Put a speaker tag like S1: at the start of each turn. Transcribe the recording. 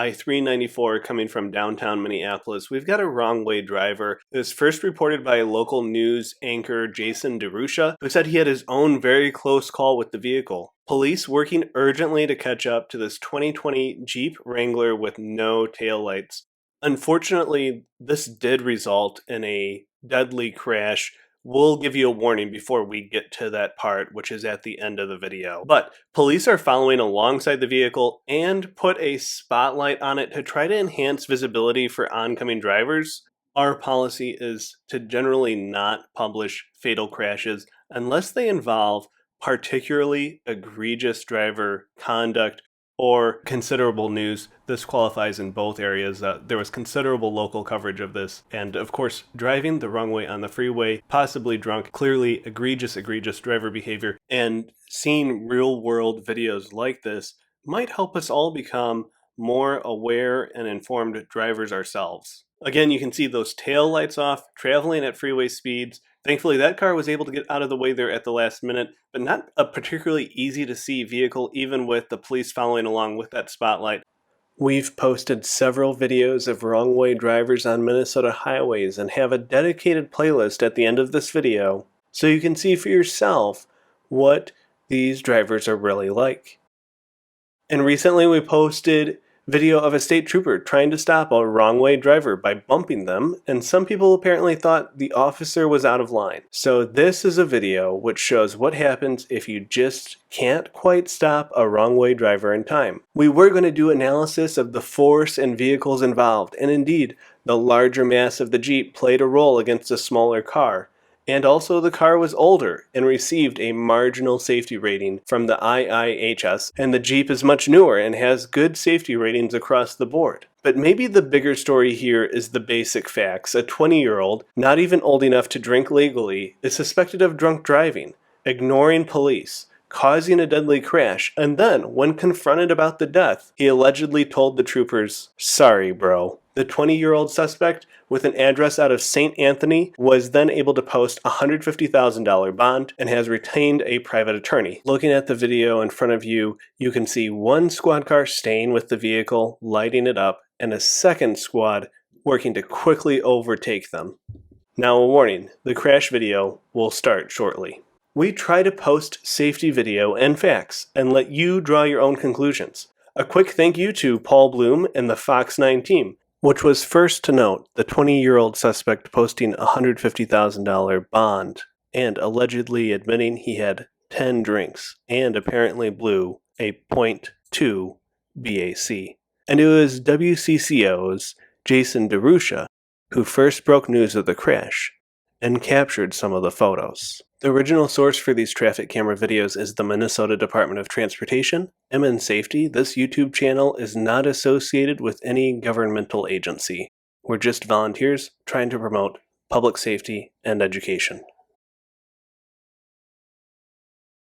S1: I-394 coming from downtown Minneapolis, we've got a wrong-way driver. It was first reported by local news anchor Jason DeRusha, who said he had his own very close call with the vehicle. Police working urgently to catch up to this 2020 Jeep Wrangler with no taillights. Unfortunately, this did result in a deadly crash. We'll give you a warning before we get to that part, which is at the end of the video. But police are following alongside the vehicle and put a spotlight on it to try to enhance visibility for oncoming drivers. Our policy is to generally not publish fatal crashes unless they involve particularly egregious driver conduct or considerable news. This qualifies in both areas. There was considerable local coverage of this, and of course, driving the wrong way on the freeway, possibly drunk, clearly egregious driver behavior, and seeing real-world videos like this might help us all become more aware and informed drivers ourselves. Again, you can see those tail lights off, traveling at freeway speeds. Thankfully, that car was able to get out of the way there at the last minute, but not a particularly easy to see vehicle, even with the police following along with that spotlight. We've posted several videos of wrong-way drivers on Minnesota highways and have a dedicated playlist at the end of this video, so you can see for yourself what these drivers are really like. And recently we posted video of a state trooper trying to stop a wrong-way driver by bumping them, and some people apparently thought the officer was out of line. So this is a video which shows what happens if you just can't quite stop a wrong-way driver in time. We were going to do analysis of the force and vehicles involved, and indeed, the larger mass of the Jeep played a role against a smaller car. And also the car was older and received a marginal safety rating from the IIHS, and the Jeep is much newer and has good safety ratings across the board. But maybe the bigger story here is the basic facts. A 20-year-old, not even old enough to drink legally, is suspected of drunk driving, ignoring police, causing a deadly crash, and then, when confronted about the death, he allegedly told the troopers, "Sorry, bro." The 20-year-old suspect, with an address out of St. Anthony, was then able to post a $150,000 bond and has retained a private attorney. Looking at the video in front of you, you can see one squad car staying with the vehicle, lighting it up, and a second squad working to quickly overtake them. Now a warning, the crash video will start shortly. We try to post safety video and facts and let you draw your own conclusions. A quick thank you to Paul Bloom and the Fox 9 team, which was first to note the 20-year-old suspect posting a $150,000 bond and allegedly admitting he had 10 drinks and apparently blew a .2 BAC. And it was WCCO's Jason DeRusha who first broke news of the crash and captured some of the photos. The original source for these traffic camera videos is the Minnesota Department of Transportation, MN Safety. This YouTube channel is not associated with any governmental agency. We're just volunteers trying to promote public safety and education.